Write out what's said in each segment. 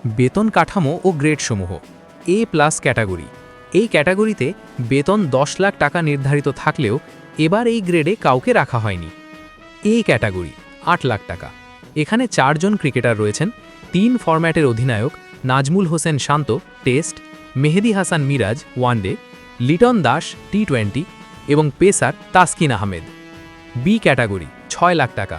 বেতন কাঠামো ও গ্রেডসমূহ। এ plus category. এই ক্যাটাগরিতে বেতন 10 লাখ টাকা নির্ধারিত থাকলেও এবার এই গ্রেডে কাউকে রাখা হয়নি। এ ক্যাটাগরি 8 লাখ টাকা। এখানে 4 জন ক্রিকেটার রয়েছেন। 3 ফরম্যাটের অধিনায়ক নাজমুল হোসেন শান্ত টেস্ট, মেহেদী হাসান মিরাজ ওয়ানডে, লিটন দাস টি20 এবং pacer Taskin Ahmed. B category 6 lakh টাকা।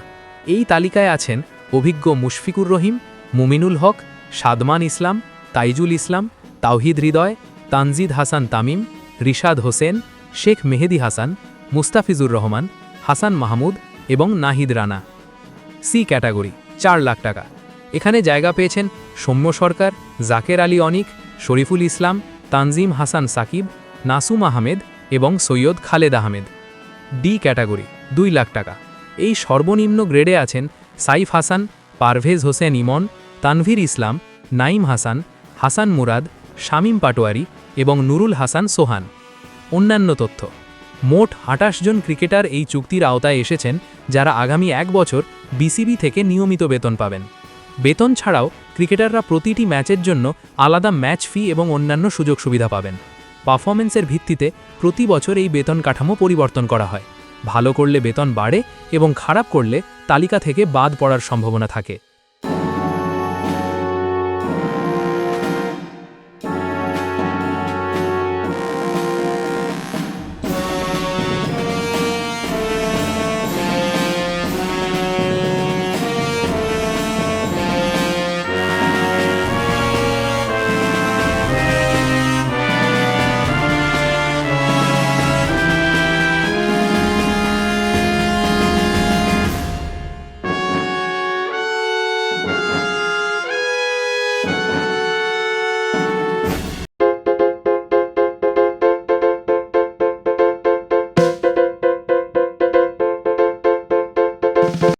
এই তালিকায় আছেন অভিজ্ঞ মুশফিকুর রহিম, মুমিনুল হক, সাদমান ইসলাম, তাইজুল ইসলাম, তাওহিদ হৃদয়, তানজিদ হাসান তামিম, রিশাদ হোসেন, শেখ মেহেদী হাসান, মুস্তাফিজুর রহমান, হাসান মাহমুদ এবং নাহিদ রানা। সি ক্যাটাগরি 4 লাখ টাকা। এখানে জায়গা পেয়েছেন সৌম্য সরকার, জাকের আলী অনিক, শরীফুল ইসলাম, তানজিম হাসান সাকিব, নাসুম আহমেদ এবং সৈয়দ খালেদ আহমেদ। ডি ক্যাটাগরি 2 লাখ টাকা। এই সর্বনিম্ন গ্রেডে আছেন সাইফ হাসান, পারভেজ হোসেন ইমন, তানভীর ইসলাম, নাইম হাসান, হাসান মুরাদ, শামীম পাটোয়ারি এবং নুরুল হাসান সোহান। অন্যান্য তথ্য: মোট 28 জন ক্রিকেটার এই চুক্তির আওতায় এসেছেন, যারা আগামী 1 বছর বিসিবি থেকে নিয়মিত বেতন পাবেন। বেতন ছাড়াও ক্রিকেটাররা প্রতিটি ম্যাচের জন্য আলাদা ম্যাচ ফি এবং অন্যান্য সুযোগ সুবিধা পাবেন। পারফরম্যান্সের ভিত্তিতে প্রতি বছর এই বেতন কাঠামো পরিবর্তন করা হয়। ভালো করলে বেতন বাড়ে এবং খারাপ করলে তালিকা থেকে বাদ পড়ার সম্ভাবনা থাকে।